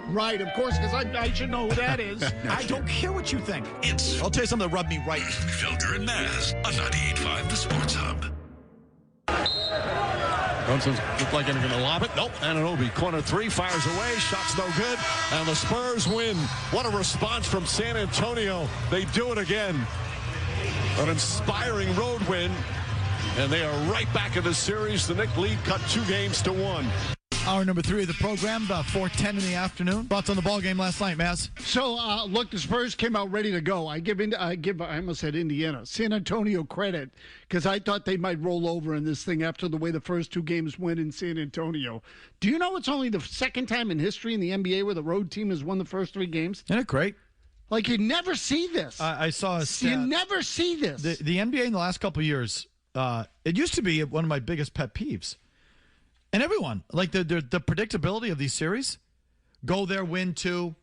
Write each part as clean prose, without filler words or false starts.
Right, of course, because I should know who that is. I don't care what you think. I'll tell you something that rubbed me right. Felger and Mazz on 98.5 The Sports Hub. Brunson's looked like they're going to lob it. Nope. Anunoby, corner three, fires away. Shot's no good. And the Spurs win. What a response from San Antonio. They do it again. An inspiring road win. And they are right back in the series. The Knicks lead cut 2-1. Hour number 3 of the program, about 4:10 in the afternoon. Thoughts on the ball game last night, Mazz? So, look, the Spurs came out ready to go. I almost said Indiana, San Antonio credit, because I thought they might roll over in this thing after the way the first 2 games went in San Antonio. Do you know it's only the second time in history in the NBA where the road team has won the first 3 games? Isn't it great? Like, you never see this. I saw a stat. You never see this. The NBA in the last couple of years, it used to be one of my biggest pet peeves. And everyone, like the predictability of these series, go there, win 2,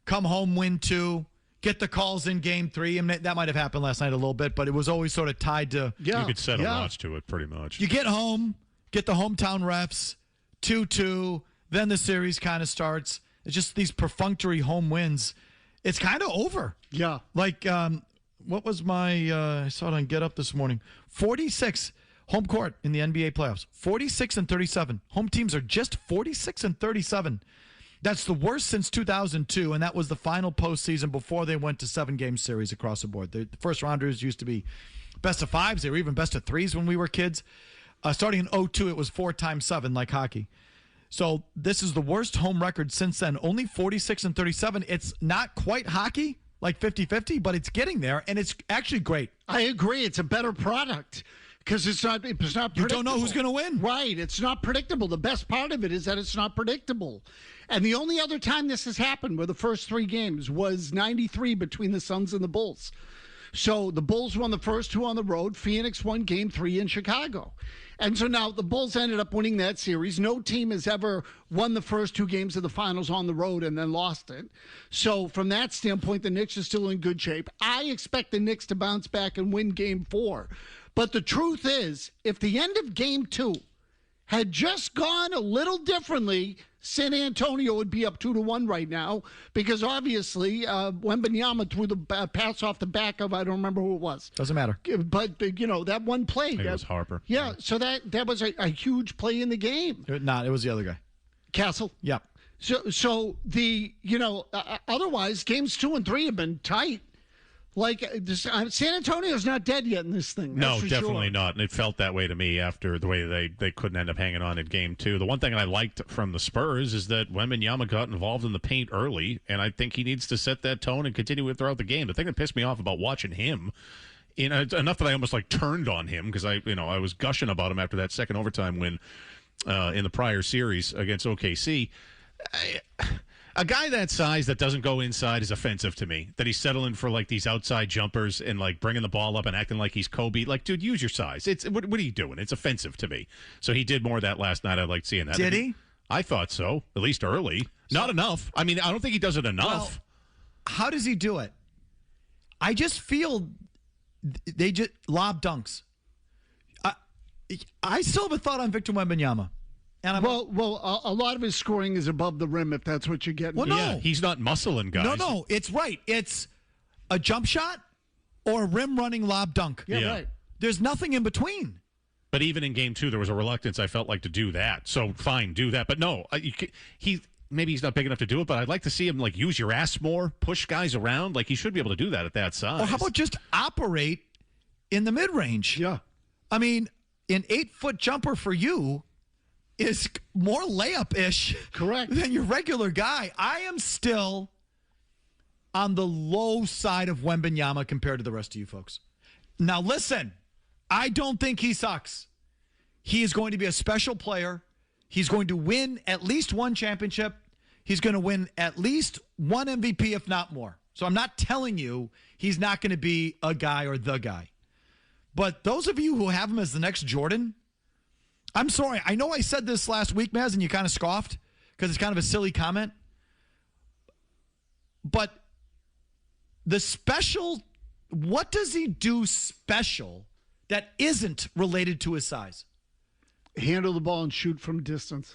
come home, win 2, get the calls in game 3. And that might have happened last night a little bit, but it was always sort of tied to. Yeah, you could set a watch to it pretty much. You get home, get the hometown refs, 2-2, then the series kind of starts. It's just these perfunctory home wins. It's kind of over. Yeah. Like, what was my, I saw it on Get Up this morning, 46. Home court in the NBA playoffs, 46-37. Home teams are just 46-37. That's the worst since 2002, and that was the final postseason before they went to 7-game series across the board. The first rounders used to be best of 5s. They were even best of 3s when we were kids. Starting in 2002, it was 4 times 7 like hockey. So this is the worst home record since then. Only 46-37. It's not quite hockey, like 50-50, but it's getting there, and it's actually great. I agree. It's a better product. Because it's not predictable. You don't know who's going to win. Right. It's not predictable. The best part of it is that it's not predictable. And the only other time this has happened where the first 3 games was 93 between the Suns and the Bulls. So the Bulls won the first 2 on the road. Phoenix won game 3 in Chicago. And so now the Bulls ended up winning that series. No team has ever won the first 2 games of the finals on the road and then lost it. So from that standpoint, the Knicks are still in good shape. I expect the Knicks to bounce back and win game 4. But the truth is, if the end of game 2 had just gone a little differently, San Antonio would be up 2-1 right now because obviously Wembanyama threw the pass off the back of, I don't remember who it was. Doesn't matter. But, that one play. It was Harper. Yeah, so that was a huge play in the game. It was the other guy. Castle? Yep. So otherwise, games 2 and 3 have been tight. Like, San Antonio's not dead yet in this thing. No, definitely not. And it felt that way to me after the way they couldn't end up hanging on in game 2. The one thing I liked from the Spurs is that Wembanyama got involved in the paint early, and I think he needs to set that tone and continue it throughout the game. The thing that pissed me off about watching him, enough that I almost turned on him because I was gushing about him after that second overtime win in the prior series against OKC. A guy that size that doesn't go inside is offensive to me. That he's settling for these outside jumpers and bringing the ball up and acting like he's Kobe. Dude, use your size. What are you doing? It's offensive to me. So he did more of that last night. I liked seeing that. Did he? I thought so. At least early. Not enough. I mean, I don't think he does it enough. Well, how does he do it? I just feel they just lob dunks. I still have a thought on Victor Wembanyama. And well, a lot of his scoring is above the rim, if that's what you're getting. Well, no. Yeah, he's not muscling guys. No, it's right. It's a jump shot or a rim-running lob dunk. Yeah, right. There's nothing in between. But even in game 2, there was a reluctance, I felt like, to do that. So, fine, do that. But no, maybe he's not big enough to do it, but I'd like to see him, use your ass more, push guys around. He should be able to do that at that size. Or how about just operate in the mid-range? Yeah. I mean, an 8-foot jumper for you is more layup-ish correct than your regular guy. I am still on the low side of Wembanyama compared to the rest of you folks. Now, listen, I don't think he sucks. He is going to be a special player. He's going to win at least one championship. He's going to win at least one MVP, if not more. So I'm not telling you he's not going to be a guy or the guy. But those of you who have him as the next Jordan, I'm sorry. I know I said this last week, Mazz, and you kind of scoffed because it's kind of a silly comment. But the special, what does he do special that isn't related to his size? Handle the ball and shoot from distance.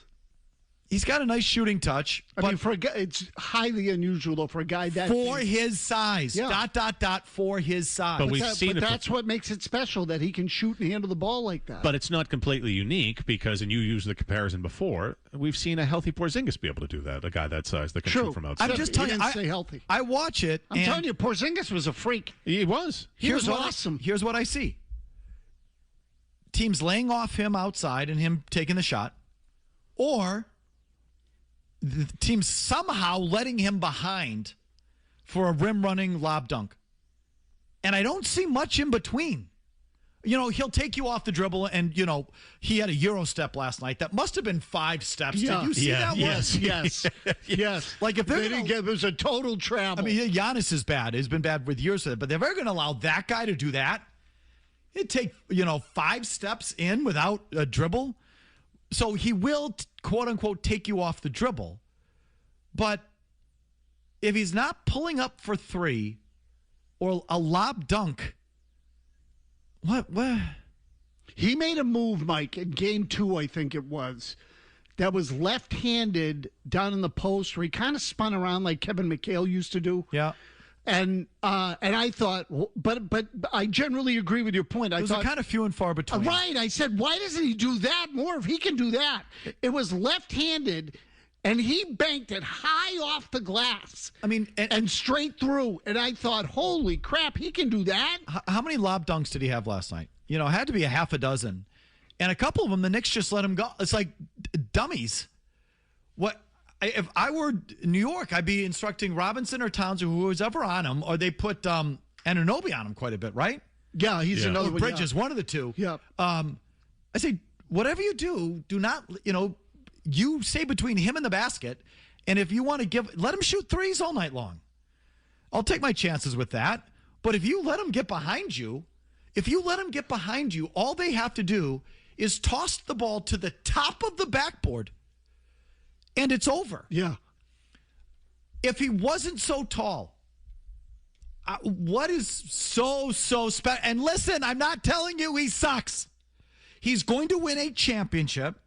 He's got a nice shooting touch. I mean, for a guy, it's highly unusual though, for a guy that for big. his size. Yeah. For his size. But we've seen it. That's what makes it special, that he can shoot and handle the ball like that. But it's not completely unique because, and you used the comparison before, we've seen a healthy Porzingis be able to do that. A guy that size that can shoot from outside. I'm just telling you, stay healthy. I watch it. I'm telling you, Porzingis was a freak. He was. He was awesome. Here's what I see. Teams laying off him outside and him taking the shot, or the team somehow letting him behind for a rim-running lob dunk. And I don't see much in between. He'll take you off the dribble, and, he had a Euro step last night. That must have been 5 steps. Yeah. Did you see that one? Yes. Yes. Like, if they're it was a total travel. I mean, Giannis is bad. He's been bad with years of it. But if they're going to allow that guy to do that, it'd take, 5 steps in without a dribble. So he will, quote unquote, take you off the dribble. But if he's not pulling up for 3 or a lob dunk, what? He made a move, Mike, in game 2, I think it was, that was left-handed down in the post where he kind of spun around like Kevin McHale used to do. Yeah. And I thought, but I generally agree with your point. Those are kind of few and far between. Right. I said, why doesn't he do that more if he can do that? It was left-handed, and he banked it high off the glass. I mean, and straight through. And I thought, holy crap, he can do that. How many lob dunks did he have last night? It had to be a half a dozen. And a couple of them, the Knicks just let him go. It's like dummies. If I were New York, I'd be instructing Robinson or Towns or who was ever on him, or they put Anunoby on him quite a bit, right? Yeah, he's another or one. Bridges, one of the two. Yeah. I say, whatever you do not, you stay between him and the basket, and if you want to let him shoot threes all night long. I'll take my chances with that. But if you let him get behind you, all they have to do is toss the ball to the top of the backboard, and it's over. Yeah. If he wasn't so tall, what is so special? And listen, I'm not telling you he sucks. He's going to win a championship,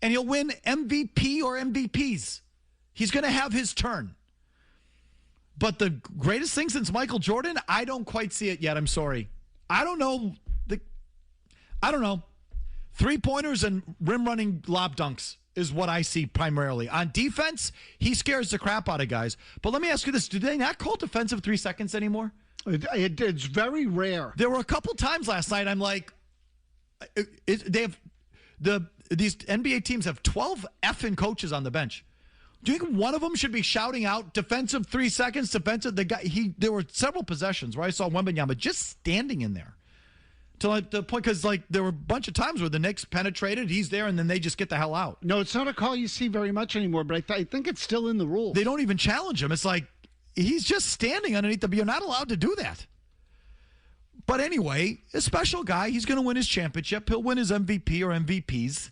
and he'll win MVP or MVPs. He's going to have his turn. But the greatest thing since Michael Jordan, I don't quite see it yet. I'm sorry. I don't know. I don't know. 3-pointers and rim-running lob dunks is what I see primarily. On defense, he scares the crap out of guys. But let me ask you this. Do they not call defensive 3 seconds anymore? It's very rare. There were a couple times last night I'm like, these NBA teams have 12 effing coaches on the bench. Do you think one of them should be shouting out defensive 3 seconds, defensive? There were several possessions where I saw Wembanyama just standing in there. To the point, because there were a bunch of times where the Knicks penetrated, he's there, and then they just get the hell out. No, it's not a call you see very much anymore, but I think it's still in the rules. They don't even challenge him. It's like he's just standing underneath you're not allowed to do that. But anyway, a special guy. He's going to win his championship. He'll win his MVP or MVPs.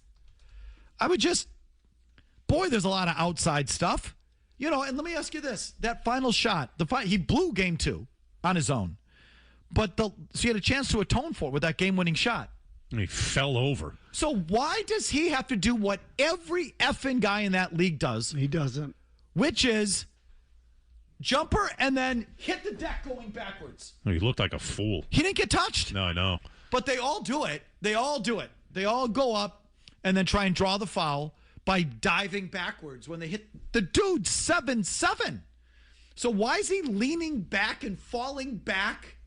There's a lot of outside stuff. And let me ask you this. That final shot, he blew game 2 on his own. But so he had a chance to atone for it with that game-winning shot. He fell over. So why does he have to do what every effing guy in that league does? He doesn't. Which is jumper and then hit the deck going backwards. He looked like a fool. He didn't get touched. No, I know. But they all do it. They all go up and then try and draw the foul by diving backwards when they hit the dude 7-7. So why is he leaning back and falling back?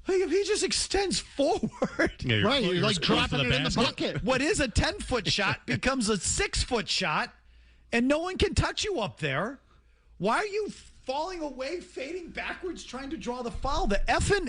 If he just extends forward. Yeah, right, you're like dropping it in the bucket. What is a 10-foot shot becomes a 6-foot shot, and no one can touch you up there. Why are you falling away, fading backwards, trying to draw the foul? The effing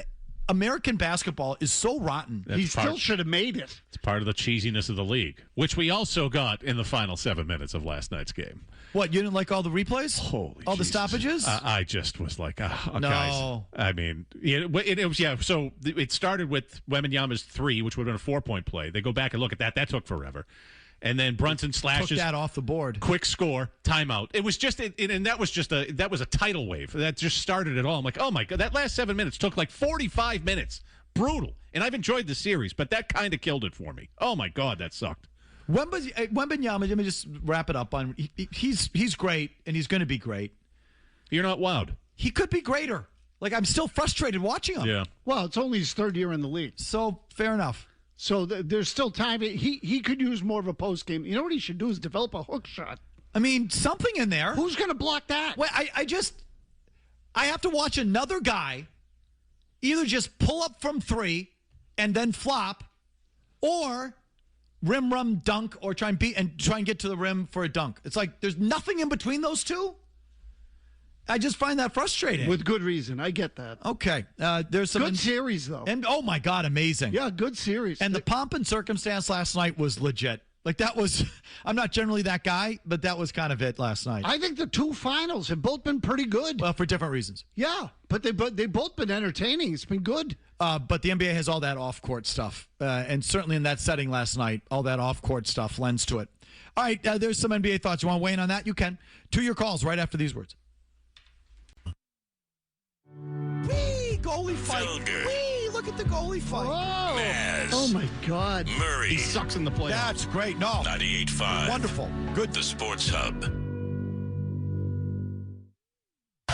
American basketball is so rotten. He still should have made it. It's part of the cheesiness of the league, which we also got in the final 7 minutes of last night's game. What, you didn't like all the replays? Holy all Jesus. The stoppages? I just was like, no. Guys. I mean, it was, yeah. So it started with Wembanyama's 3, which would have been a 4-point play. They go back and look at that. That took forever. And then Brunson slashes. Took that off the board. Quick score, timeout. It was just, and that was a tidal wave. That just started it all. I'm like, oh my God, that last 7 minutes took like 45 minutes. Brutal. And I've enjoyed the series, but that kind of killed it for me. Oh my God, that sucked. Wembanyama, let me just wrap it up on. He's great, and he's going to be great. You're not wowed. He could be greater. Like, I'm still frustrated watching him. Yeah. Well, it's only his third year in the league. So, fair enough. So there's still time. He could use more of a post game. You know what he should do is develop a hook shot. I mean, something in there. Who's going to block that? Well, I have to watch another guy either just pull up from three and then flop, or rim run dunk, or try and get to the rim for a dunk. It's like there's nothing in between those two. I just find that frustrating. With good reason. I get that. Okay. There's some good series, though. And oh my God, amazing. Yeah, good series. And the pomp and circumstance last night was legit. Like, that was, I'm not generally that guy, but that was kind of it last night. I think the two finals have both been pretty good. Well, for different reasons. Yeah, but they've both been entertaining. It's been good. But the NBA has all that off-court stuff. And certainly in that setting last night, all that off-court stuff lends to it. All right, there's some NBA thoughts. You want to weigh in on that? You can. To your calls right after these words. Whee! Goalie fight. Felger. Whee! Look at the goalie fight. Oh, Mazz. oh my God. Murray. He sucks in the playoffs. That's great. No. 98.5. Wonderful. Good. The Sports Hub.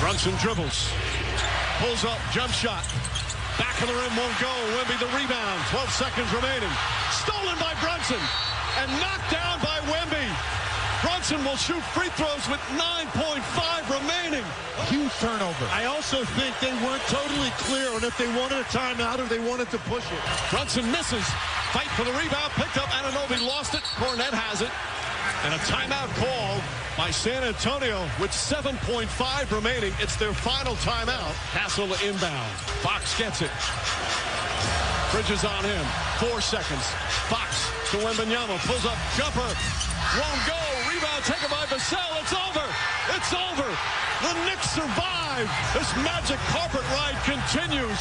Brunson dribbles. Pulls up. Jump shot. Back of the rim won't go. Wemby the rebound. 12 seconds remaining. Stolen by Brunson. And knocked down by Wemby. Brunson will shoot free throws with 9.5 remaining. Huge turnover. I also think they weren't totally clear on if they wanted a timeout or they wanted to push it. Brunson misses. Fight for the rebound. Picked up. Anunoby lost it. Cornette has it. And a timeout called by San Antonio with 7.5 remaining. It's their final timeout. Hassel inbound. Fox gets it. Bridges on him. 4 seconds. Fox to Wembanyama. Pulls up. Jumper. Won't go. Rebound taken by Vassell. It's over. It's over. The Knicks survive. This magic carpet ride continues.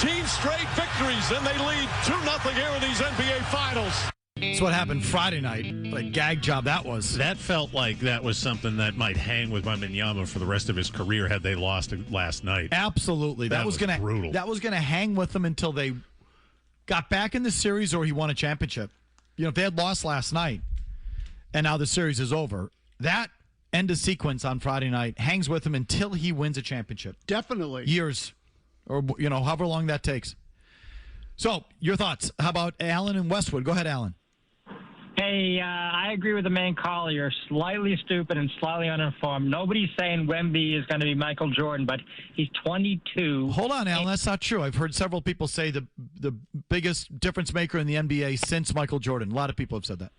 13 straight victories, and they lead 2-0 here in these NBA Finals. That's what happened Friday night. What a gag job that was. That felt like that was something that might hang with Wembanyama for the rest of his career had they lost last night. Absolutely. That was gonna brutal. That was going to hang with him until they got back in the series or he won a championship. You know, if they had lost last night and now the series is over, that end of sequence on Friday night hangs with him until he wins a championship. Definitely. Years, or, you know, however long that takes. So, your thoughts. How about Alan and Westwood? Go ahead, Alan. Hey, I agree with the main caller. You're slightly stupid and slightly uninformed. Nobody's saying Wemby is going to be Michael Jordan, but he's 22. Hold on, Alan. That's not true. I've heard several people say the biggest difference maker in the NBA since Michael Jordan. A lot of people have said that.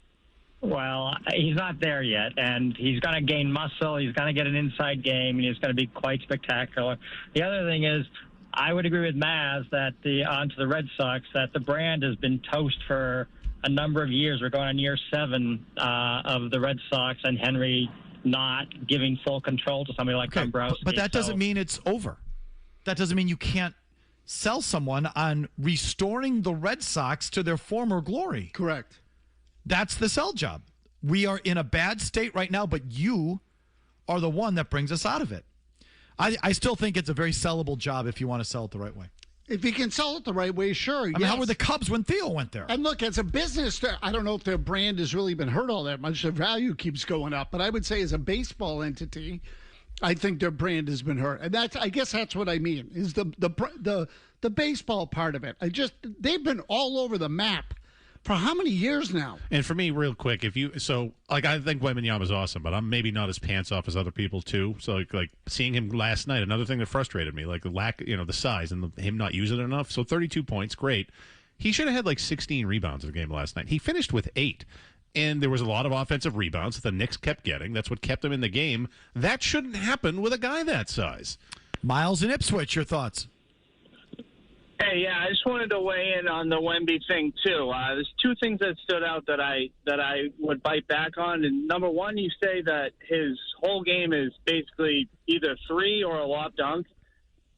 Well, he's not there yet, and he's going to gain muscle. He's going to get an inside game, and he's going to be quite spectacular. The other thing is, I would agree with Mazz that onto the Red Sox that the brand has been toast for a number of years. We're going on year 7 of the Red Sox and Henry not giving full control to somebody like Dombrowski. But that doesn't mean it's over. That doesn't mean you can't sell someone on restoring the Red Sox to their former glory. Correct. That's the sell job. We are in a bad state right now, but you are the one that brings us out of it. I still think it's a very sellable job if you want to sell it the right way. If you can sell it the right way, sure. I mean, how were the Cubs when Theo went there? And look, as a business, I don't know if their brand has really been hurt all that much. Their value keeps going up. But I would say as a baseball entity, I think their brand has been hurt. And I guess that's what I mean, is the baseball part of it. They've been all over the map for how many years now? And for me, real quick, I think Wembanyama's awesome, but I'm maybe not as pants off as other people too. So like seeing him last night, another thing that frustrated me, like the lack, the size and him not using it enough. So 32 points, great. He should have had like 16 rebounds in the game last night. He finished with 8. And there was a lot of offensive rebounds that the Knicks kept getting. That's what kept him in the game. That shouldn't happen with a guy that size. Miles and Ipswich, your thoughts? Hey, yeah, I just wanted to weigh in on the Wemby thing too. There's 2 things that stood out that I would bite back on. And number one, you say that his whole game is basically either 3 or a lob dunk.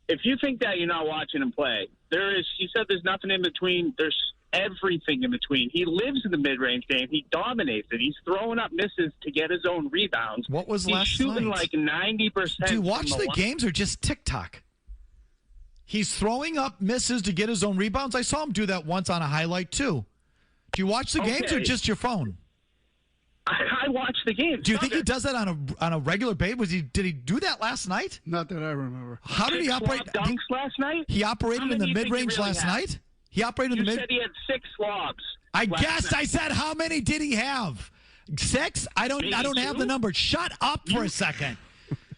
If you think that, you're not watching him play. He said there's nothing in between. There's everything in between. He lives in the mid-range game. He dominates it. He's throwing up misses to get his own rebounds. What was He's last shooting night? like 90%. Do you watch the games or just TikTok? He's throwing up misses to get his own rebounds. I saw him do that once on a highlight, too. Do you watch the games or Okay. just your phone? I watch the games. Do you think he does that on a regular basis? Did he do that last night? Not that I remember. How did he operate? Dunks last night? He How operated in many the do you think he mid-range really last had? night? He operated in You the said mid. he had 6 lobs. I last guessed. night. I said how many did he have? 6? I don't Maybe have 2? the number. Shut up for a second.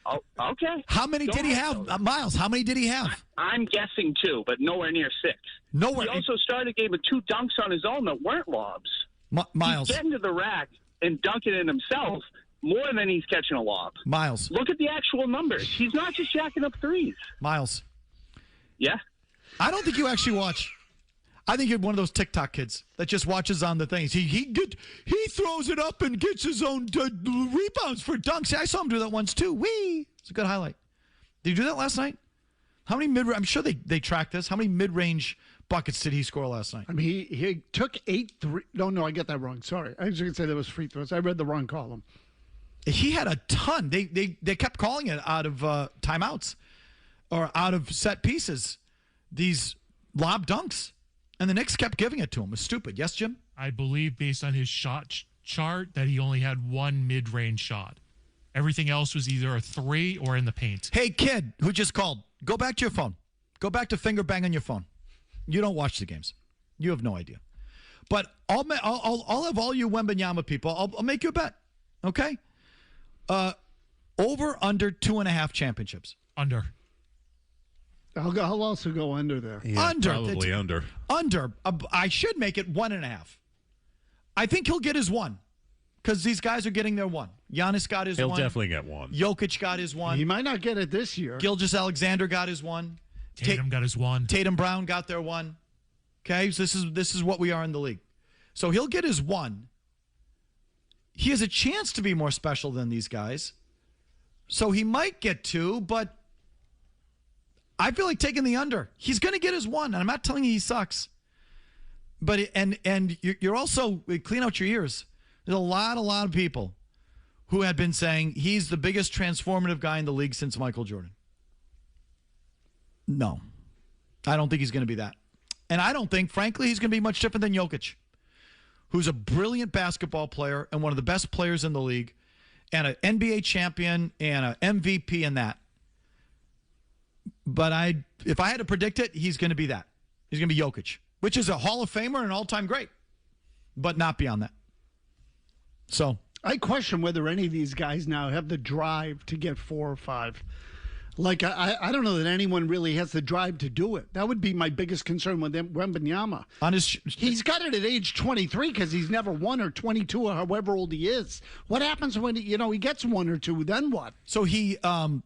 Oh, okay. How many Go did he ahead, have? though. Miles, how many did he have? I'm guessing 2, but nowhere near 6. Nowhere. He also started the game with 2 dunks on his own that weren't lobs. Miles. He's getting to the rack and dunking it himself more than he's catching a lob. Miles. Look at the actual numbers. He's not just jacking up threes. Miles. Yeah. I don't think you actually watch. I think you're one of those TikTok kids that just watches on the things. He throws it up and gets his own rebounds for dunks. I saw him do that once too. Whee! It's a good highlight. Did you do that last night? How many mid? I'm sure they track this. How many mid-range buckets did he score last night? I mean, he took 8 3. No, I get that wrong. Sorry. I was going to say there was free throws. I read the wrong column. He had a ton. They kept calling it out of timeouts or out of set pieces. These lob dunks. And the Knicks kept giving it to him. It was stupid. Yes, Jim? I believe based on his shot chart that he only had 1 mid-range shot. Everything else was either a 3 or in the paint. Hey, kid who just called, go back to your phone. Go back to finger bang on your phone. You don't watch the games. You have no idea. But I'll have all you Wembanyama people. I'll make you a bet. Okay? Over, under 2.5 championships. Under. I'll also go under there. Yeah, Under. probably under. Under. I should make it 1.5. I think he'll get his 1 because these guys are getting their 1. Giannis got his He'll 1. definitely get 1. Jokic got his 1. He might not get it this year. Gilgeous-Alexander got his 1. Tatum got his 1. Tatum Brown got their 1. Okay, so this is what we are in the league. So he'll get his 1. He has a chance to be more special than these guys. So he might get 2, but I feel like taking the under. He's going to get his 1, and I'm not telling you he sucks. But and you're also clean out your ears. There's a lot of people who had been saying he's the biggest transformative guy in the league since Michael Jordan. No, I don't think he's going to be that. And I don't think, frankly, he's going to be much different than Jokic, who's a brilliant basketball player and one of the best players in the league and an NBA champion and an MVP in that. But if I had to predict it, he's going to be that. He's going to be Jokic, which is a Hall of Famer and an all-time great, but not beyond that. So I question whether any of these guys now have the drive to get 4 or 5. Like, I don't know that anyone really has the drive to do it. That would be my biggest concern with Wembanyama. He's got it at age 23 because he's never won, or 22 or however old he is. What happens when he gets 1 or 2? Then what? So he, and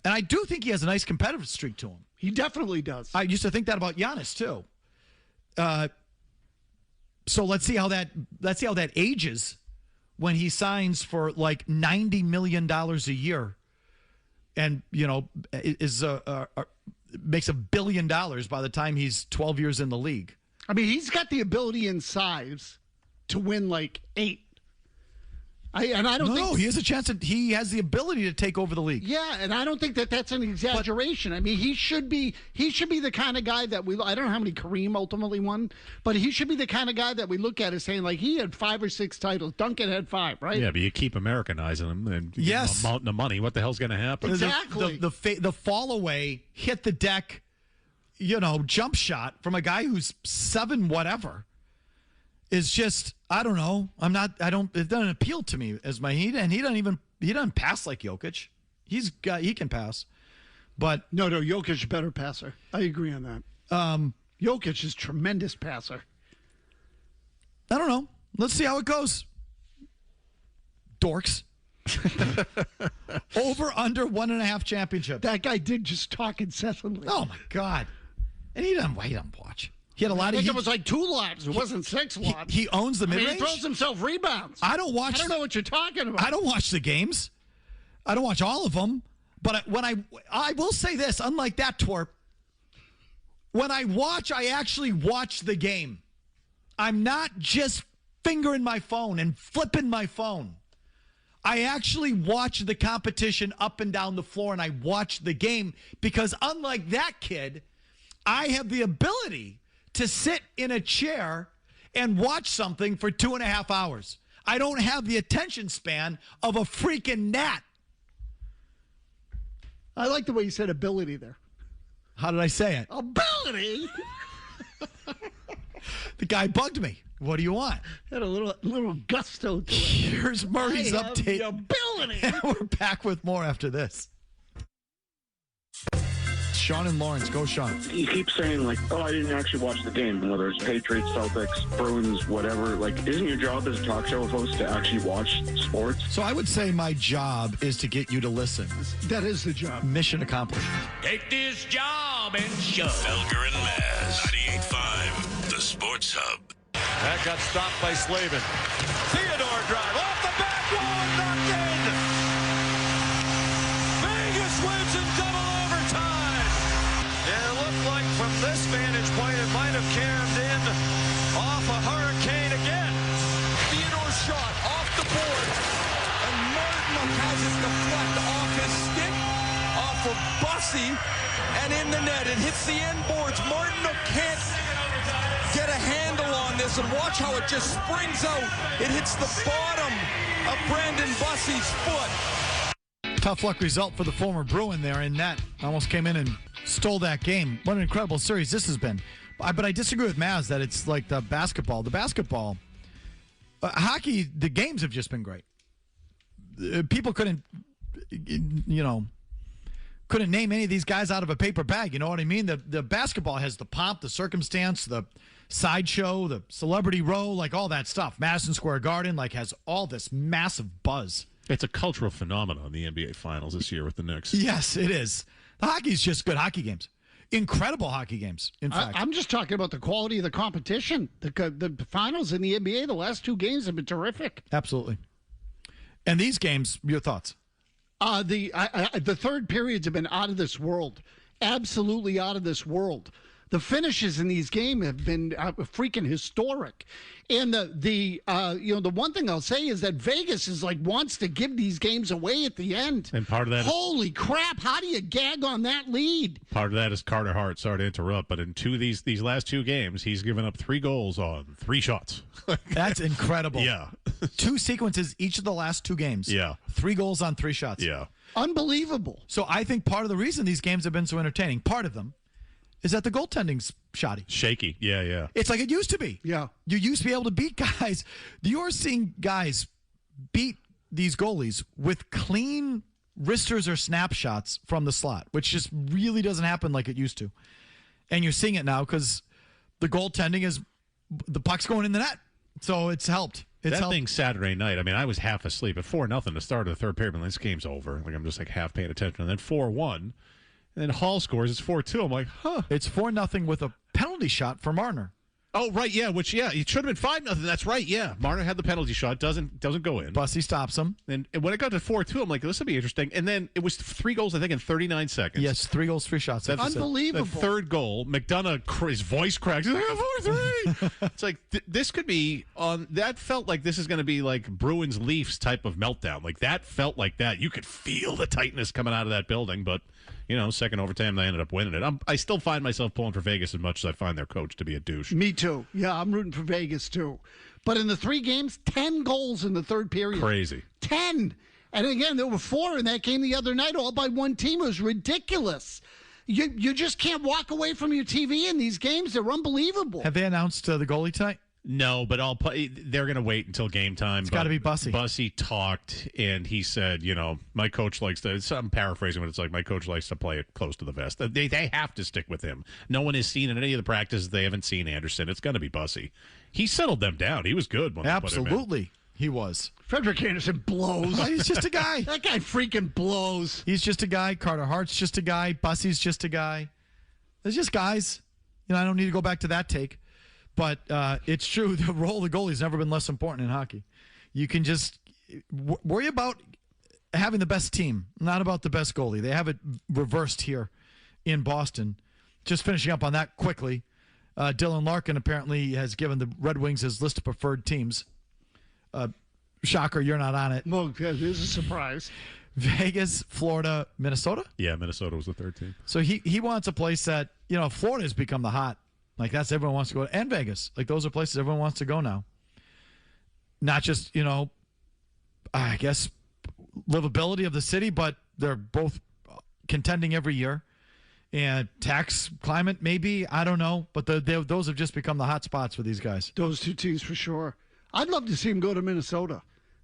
I do think he has a nice competitive streak to him. He definitely does. I used to think that about Giannis too. So let's see how that ages when he signs for like $90 million a year. And, makes $1 billion by the time he's 12 years in the league. I mean, he's got the ability and size to win like 8. I don't think he has a chance. He has the ability to take over the league. Yeah, and I don't think that that's an exaggeration. I mean, he should be the kind of guy that I don't know how many Kareem ultimately won, but he should be the kind of guy that we look at as saying, like, he had 5 or 6 titles. Duncan had 5, right? Yeah, but you keep Americanizing him and yes, mountain of money. What the hell's going to happen? Exactly. The fall away, hit the deck, jump shot from a guy who's 7 whatever. Is just, I don't know. It doesn't appeal to me as he doesn't pass like Jokic. He can pass. But no, Jokic better passer. I agree on that. Jokic is tremendous passer. I don't know. Let's see how it goes. Dorks. Over, under 1.5 championships. That guy did just talk incessantly. Oh my God. And he doesn't watch. He had a lot I think it was like 2 lobs. It wasn't 6 lobs. He owns the mid-range. He throws himself rebounds. I don't know what you're talking about. I don't watch the games. I don't watch all of them. But when I will say this, unlike that twerp, when I watch, I actually watch the game. I'm not just fingering my phone and flipping my phone. I actually watch the competition up and down the floor, and I watch the game because unlike that kid, I have the ability to sit in a chair and watch something for 2.5 hours. I don't have the attention span of a freaking gnat. I like the way you said ability there. How did I say it? Ability? The guy bugged me. What do you want? Had a little gusto to it. Here's Murray's I have update. the ability. And we're back with more after this. Sean and Lawrence. Go, Sean. You keep saying, like, oh, I didn't actually watch the game, whether it's Patriots, Celtics, Bruins, whatever. Like, isn't your job as a talk show host to actually watch sports? So I would say my job is to get you to listen. That is the job. Mission accomplished. Take this job and shove. Felger and Mazz. 98.5, the Sports Hub. That got stopped by Slavin. Theodore drive off the back wall, knocked in. Vegas wins in double overtime. Yeah, it looked like from this vantage point it might have cammed in off a hurricane again. Theodore's shot off the board, and Martin has it deflect off his stick, off of Bussy, and in the net. It hits the end boards. Martin can't get a handle on this, and watch how it just springs out. It hits the bottom of Brandon Bussy's foot. Tough luck result for the former Bruin there in net. Almost came in and stole that game. What an incredible series this has been. But I disagree with Mazz that it's like the basketball. The basketball, hockey, the games have just been great. People couldn't name any of these guys out of a paper bag. You know what I mean? The basketball has the pomp, the circumstance, the sideshow, the celebrity row, like all that stuff. Madison Square Garden, like, has all this massive buzz. It's a cultural phenomenon, the NBA Finals this year with the Knicks. Yes, it is. The hockey's just good hockey games. Incredible hockey games, in fact. I'm just talking about the quality of the competition. The finals in the NBA, the last two games have been terrific. Absolutely. And these games, your thoughts? The third periods have been out of this world. Absolutely out of this world. The finishes in these games have been freaking historic. And the one thing I'll say is that Vegas is like wants to give these games away at the end. And part of that, holy crap! How do you gag on that lead? Part of that is Carter Hart. Sorry to interrupt, but in these last two games, he's given up 3 goals on 3 shots. That's incredible. Yeah, 2 sequences each of the last 2 games. Yeah, 3 goals on 3 shots. Yeah, unbelievable. So I think part of the reason these games have been so entertaining, part of them, is that the goaltending's shoddy. Shaky. Yeah. It's like it used to be. Yeah. You used to be able to beat guys. You're seeing guys beat these goalies with clean wristers or snapshots from the slot, which just really doesn't happen like it used to. And you're seeing it now because the goaltending is the puck's going in the net. So it's helped. It's helped. Thing Saturday night, I mean, I was half asleep at 4-0 to start of the third period. This game's over. Like, I'm just like half paying attention. And then 4-1. And then Hall scores. It's 4-2. I'm like, huh. It's 4-0 with a penalty shot for Marner. Oh, right, yeah. It should have been 5-0. That's right, yeah. Marner had the penalty shot. Doesn't go in. Bussy stops him. And when it got to 4-2, I'm like, this will be interesting. And then it was 3 goals, I think, in 39 seconds. Yes, 3 goals, 3 shots. That's unbelievable. The third goal, McDonough, his voice cracks. He's like, 4-3. It's like, this could be on. That felt like this is going to be like Bruins Leafs type of meltdown. Like, that felt like that. You could feel the tightness coming out of that building, but. Second overtime, they ended up winning it. I still find myself pulling for Vegas as much as I find their coach to be a douche. Me too. Yeah, I'm rooting for Vegas too. But in the 3 games, 10 goals in the third period. Crazy. 10. And again, there were 4 in that game the other night, all by one team. It was ridiculous. You just can't walk away from your TV in these games. They're unbelievable. Have they announced the goalie tonight? No, but they're going to wait until game time. It's got to be Bussy. Bussy talked, and he said, my coach likes to, I'm paraphrasing, but it's like, my coach likes to play it close to the vest. They have to stick with him. No one has seen in any of the practices, they haven't seen Anderson. It's going to be Bussy. He settled them down. He was good when they put him in. Absolutely, he was. Frederick Anderson blows. He's just a guy. That guy freaking blows. He's just a guy. Carter Hart's just a guy. Bussy's just a guy. There's just guys. I don't need to go back to that take. But it's true. The role of the goalie has never been less important in hockey. You can just worry about having the best team, not about the best goalie. They have it reversed here in Boston. Just finishing up on that quickly, Dylan Larkin apparently has given the Red Wings his list of preferred teams. Shocker, you're not on it. Well, it is a surprise. Vegas, Florida, Minnesota? Yeah, Minnesota was the third team. So he wants a place that, Florida has become the hot Like, that's everyone wants to go. And Vegas. Like, those are places everyone wants to go now. Not just, I guess, livability of the city, but they're both contending every year. And tax climate, maybe. I don't know. But those have just become the hot spots for these guys. Those two teams for sure. I'd love to see them go to Minnesota.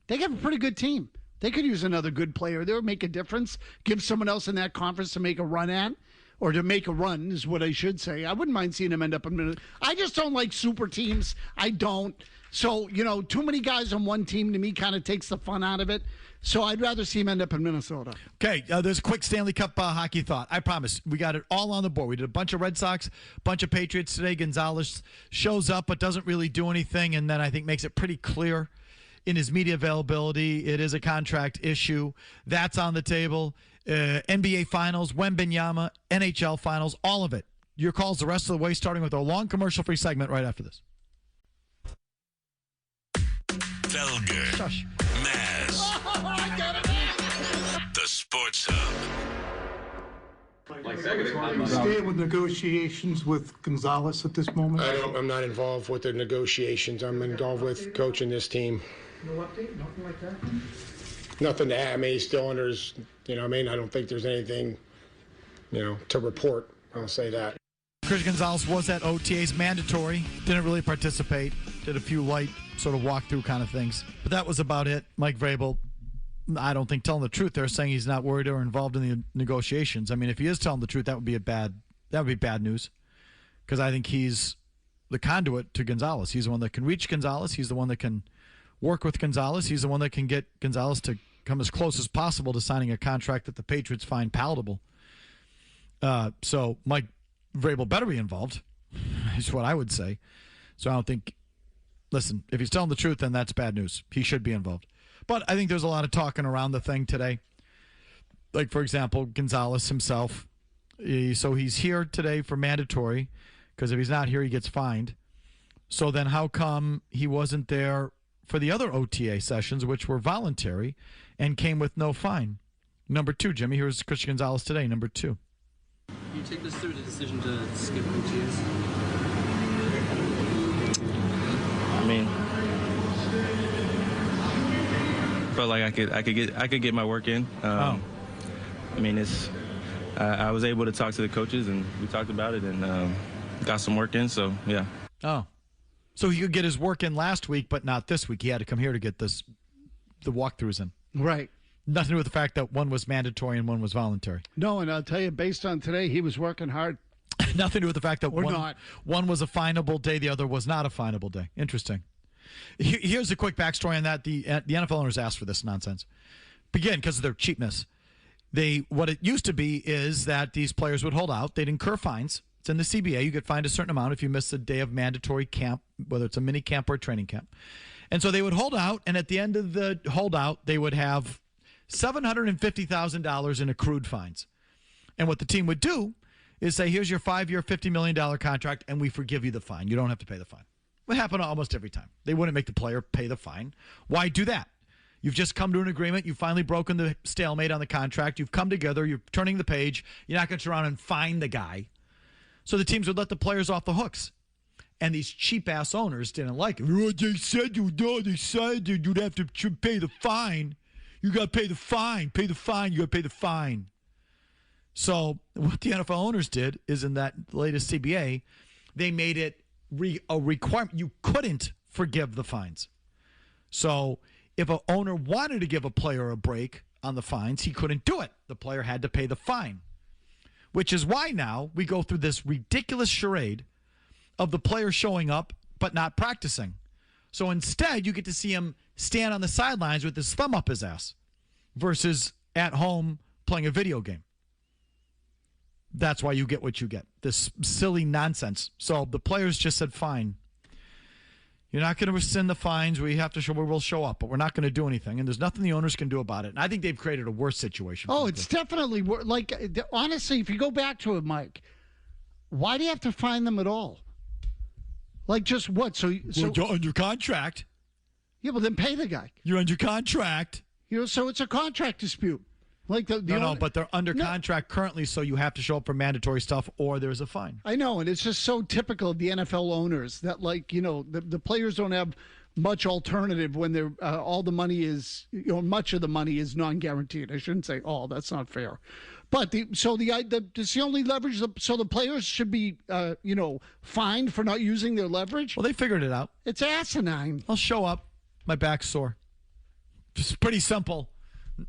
They have a pretty good team. They could use another good player there, make a difference, give someone else in that conference to make a run at, or to make a run is what I should say. I wouldn't mind seeing them end up in Minnesota. I just don't like super teams. I don't. So, too many guys on one team to me kind of takes the fun out of it. So I'd rather see him end up in Minnesota. Okay, there's a quick Stanley Cup hockey thought. I promise. We got it all on the board. We did a bunch of Red Sox, a bunch of Patriots today. Gonzalez shows up but doesn't really do anything, and then I think makes it pretty clear in his media availability it is a contract issue. That's on the table. NBA Finals, Wembanyama, NHL Finals, all of it. Your calls the rest of the way, starting with our long commercial-free segment right after this. Felger, Shush. Mazz, the Sports Hub. Stay with negotiations with Gonzalez at this moment? I'm not involved with the negotiations. I'm involved with coaching this team. No update? Nothing like that? Nothing to add. I mean, he's still under his, I don't think there's anything, to report. I'll say that. Christian Gonzalez was at OTAs, mandatory. Didn't really participate. Did a few light sort of walkthrough kind of things. But that was about it. Mike Vrabel, I don't think telling the truth. They're saying he's not worried or involved in the negotiations. I mean, if he is telling the truth, that would be bad news. Because I think he's the conduit to Gonzalez. He's the one that can reach Gonzalez. He's the one that can work with Gonzalez. He's the one that can get Gonzalez to come as close as possible to signing a contract that the Patriots find palatable. So Mike Vrabel better be involved, is what I would say. So I don't think, listen, if he's telling the truth, then that's bad news. He should be involved. But I think there's a lot of talking around the thing today. Like, for example, Gonzalez himself. So he's here today for mandatory, because if he's not here, he gets fined. So then how come he wasn't there for the other OTA sessions, which were voluntary, and came with no fine? Number 2, Jimmy. Here's Christian Gonzalez today, number 2. Can you take us through the decision to skip OTAs? I mean, felt like I could get my work in. I mean, I was able to talk to the coaches, and we talked about it, and got some work in. So yeah. Oh, so he could get his work in last week, but not this week. He had to come here to get the walkthroughs in. Right. Nothing to do with the fact that one was mandatory and one was voluntary. No, and I'll tell you, based on today, he was working hard. Nothing to do with the fact that one was a finable day, the other was not a finable day. Interesting. Here's a quick backstory on that. The NFL owners asked for this nonsense. Again, because of their cheapness. What it used to be is that these players would hold out. They'd incur fines. It's in the CBA. You get fined a certain amount if you miss a day of mandatory camp, whether it's a mini camp or a training camp. And so they would hold out, and at the end of the holdout, they would have $750,000 in accrued fines. And what the team would do is say, here's your 5-year, $50 million contract, and we forgive you the fine. You don't have to pay the fine. It happened almost every time. They wouldn't make the player pay the fine. Why do that? You've just come to an agreement. You've finally broken the stalemate on the contract. You've come together. You're turning the page. You're not going to turn around and fine the guy. So the teams would let the players off the hooks. And these cheap-ass owners didn't like it. Oh, they said you'd have to pay the fine. You got to pay the fine. Pay the fine. You got to pay the fine. So what the NFL owners did is in that latest CBA, they made it a requirement. You couldn't forgive the fines. So if an owner wanted to give a player a break on the fines, he couldn't do it. The player had to pay the fine, which is why now we go through this ridiculous charade of the player showing up but not practicing. So instead, you get to see him stand on the sidelines with his thumb up his ass versus at home playing a video game. That's why you get what you get. This silly nonsense. So the players just said, fine. You're not going to rescind the fines. We have to show, we'll show up, but we're not going to do anything. And there's nothing the owners can do about it. And I think they've created a worse situation. Oh, it's definitely like, honestly, if you go back to it, Mike, why do you have to fine them at all? Like, just what? So you're under contract. Yeah, well, then pay the guy. You're under contract. So it's a contract dispute. Like but they're under contract currently, so you have to show up for mandatory stuff or there's a fine. I know, and it's just so typical of the NFL owners that, the players don't have much alternative when they're all the money is, much of the money is non-guaranteed. I shouldn't say all. That's not fair. But it's the only leverage. So the players should be, fined for not using their leverage. Well, they figured it out. It's asinine. I'll show up. My back's sore. Just pretty simple.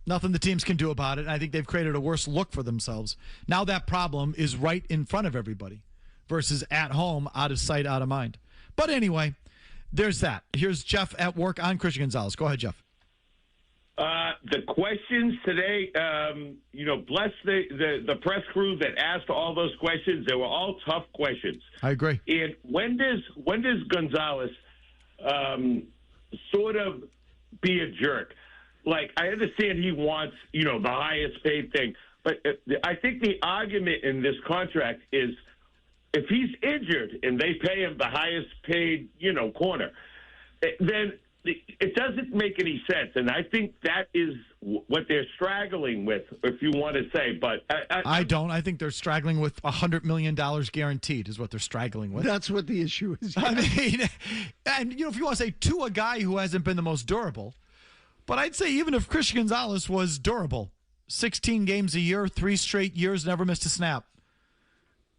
Nothing the teams can do about it. And I think they've created a worse look for themselves. Now that problem is right in front of everybody versus at home, out of sight, out of mind. But anyway, there's that. Here's Jeff at work on Christian Gonzalez. Go ahead, Jeff. The questions today, bless the press crew that asked all those questions. They were all tough questions. I agree. And when does Gonzalez sort of be a jerk? Like, I understand he wants, the highest paid thing, but I think the argument in this contract is if he's injured and they pay him the highest paid, corner, then it doesn't make any sense. And I think that is what they're struggling with, if you want to say. But I don't. I think they're struggling with $100 million guaranteed is what they're struggling with. That's what the issue is. Yeah. I mean, and, if you want to say to a guy who hasn't been the most durable, but I'd say even if Christian Gonzalez was durable, 16 games a year, 3 straight years, never missed a snap,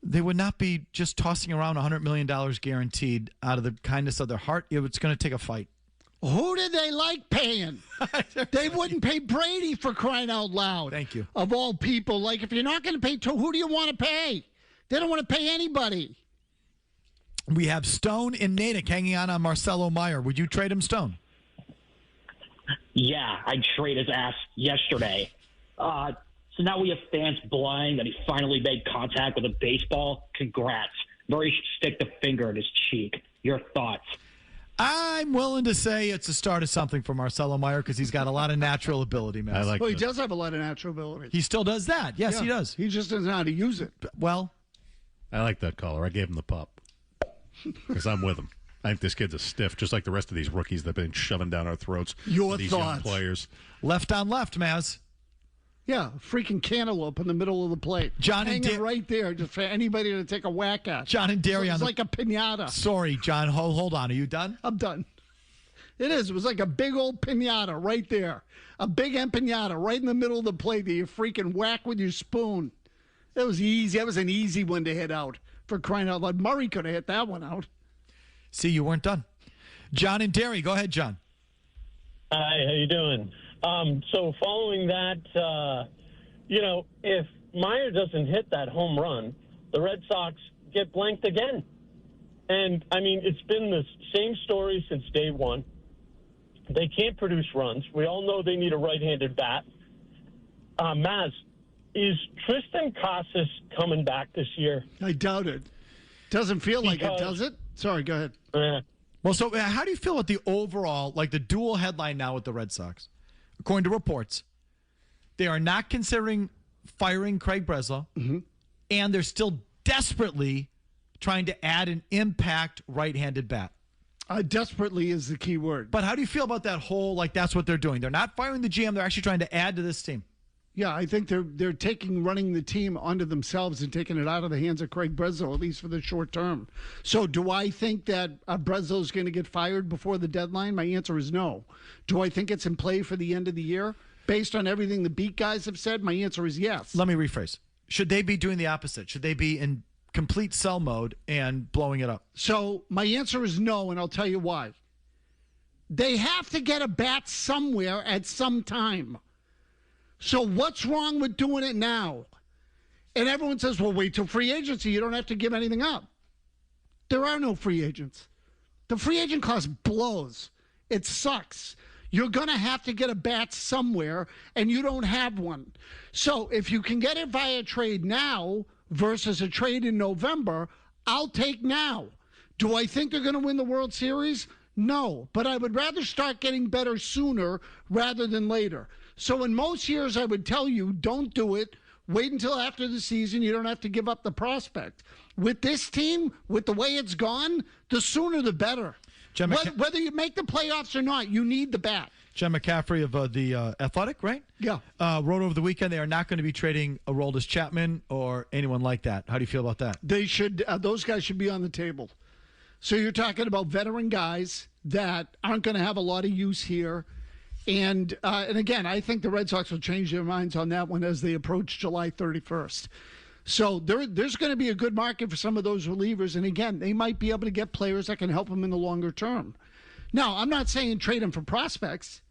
they would not be just tossing around $100 million guaranteed out of the kindness of their heart. It's going to take a fight. Who did they like paying? They wouldn't pay Brady, for crying out loud. Thank you. Of all people. Like, if you're not going to pay, who do you want to pay? They don't want to pay anybody. We have Stone in Natick hanging on Marcelo Meyer. Would you trade him, Stone? Yeah, I'd trade his ass yesterday. So now we have fans blind that he finally made contact with a baseball. Congrats. Murray should stick the finger in his cheek. Your thoughts? I'm willing to say it's the start of something for Marcelo Meyer because he's got a lot of natural ability, man. He does have a lot of natural ability. He still does that. Yes, Yeah. he does. He just doesn't know how to use it. Well, I like that caller. I gave him the pup because I'm with him. I think this kid's a stiff, just like the rest of these rookies that have been shoving down our throats. Your these thoughts. young players. Left on left, Mazz. Yeah, freaking cantaloupe in the middle of the plate. John and hanging right there just for anybody to take a whack at. John and Derry It's like a piñata. Sorry, John. Hold on. Are you done? I'm done. It is. It was like a big old piñata right there. A big empanada right in the middle of the plate that you freaking whack with your spoon. It was easy. That was an easy one to hit out, for crying out loud. Murray could have hit that one out. See, you weren't done. John and Derry. Go ahead, John. Hi, how you doing? So following that, if Meyer doesn't hit that home run, the Red Sox get blanked again. And, I mean, it's been the same story since day one. They can't produce runs. We all know they need a right-handed bat. Mazz, is Tristan Casas coming back this year? I doubt it. Doesn't feel like it, does it? Sorry, go ahead. Well, so how do you feel about the overall, like the dual headline now with the Red Sox? According to reports, they are not considering firing Craig Breslow, and they're still desperately trying to add an impact right-handed bat. Desperately is the key word. But how do you feel about that whole, like, that's what they're doing? They're not firing the GM. They're actually trying to add to this team. Yeah, I think they're taking running the team onto themselves and taking it out of the hands of Craig Breslow, at least for the short term. So do I think that Breslow's going to get fired before the deadline? My answer is no. Do I think it's in play for the end of the year? Based on everything the beat guys have said, my answer is yes. Let me rephrase. Should they be doing the opposite? Should they be in complete sell mode and blowing it up? So my answer is no, and I'll tell you why. They have to get a bat somewhere at some time. So what's wrong with doing it now? And everyone says, well, wait till free agency. You don't have to give anything up. There are no free agents. The free agent class blows. It sucks. You're going to have to get a bat somewhere, and you don't have one. So if you can get it via trade now versus a trade in November, I'll take now. Do I think they're going to win the World Series? No, but I would rather start getting better sooner rather than later. So in most years, I would tell you, don't do it. Wait until after the season. You don't have to give up the prospect. With this team, with the way it's gone, the sooner the better. Whether you make the playoffs or not, you need the bat. Jen McCaffrey of the Athletic, right? Yeah. Wrote over the weekend they are not going to be trading Aroldis Chapman or anyone like that. How do you feel about that? They should. Those guys should be on the table. So you're talking about veteran guys that aren't going to have a lot of use here. And again, I think the Red Sox will change their minds on that one as they approach July 31st. So there's going to be a good market for some of those relievers. And again, they might be able to get players that can help them in the longer term. Now, I'm not saying trade them for prospects,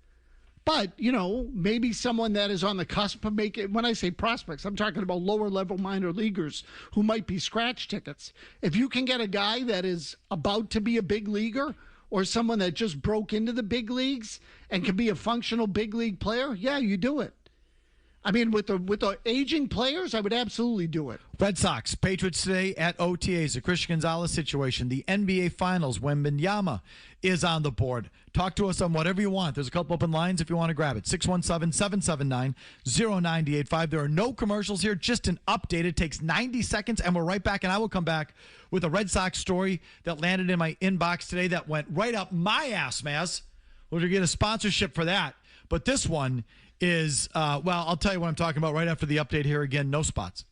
but, maybe someone that is on the cusp of making, when I say prospects, I'm talking about lower level minor leaguers who might be scratch tickets. If you can get a guy that is about to be a big leaguer or someone that just broke into the big leagues and can be a functional big league player, yeah, you do it. I mean, with the aging players, I would absolutely do it. Red Sox, Patriots today at OTAs, the Christian Gonzalez situation, the NBA Finals, Wembanyama is on the board. Talk to us on whatever you want. There's a couple open lines if you want to grab it. 617-779-0985. There are no commercials here, just an update. It takes 90 seconds, and we're right back, and I will come back with a Red Sox story that landed in my inbox today that went right up my ass, Mazz. We're going to get a sponsorship for that. But this one is, I'll tell you what I'm talking about right after the update here again. No spots.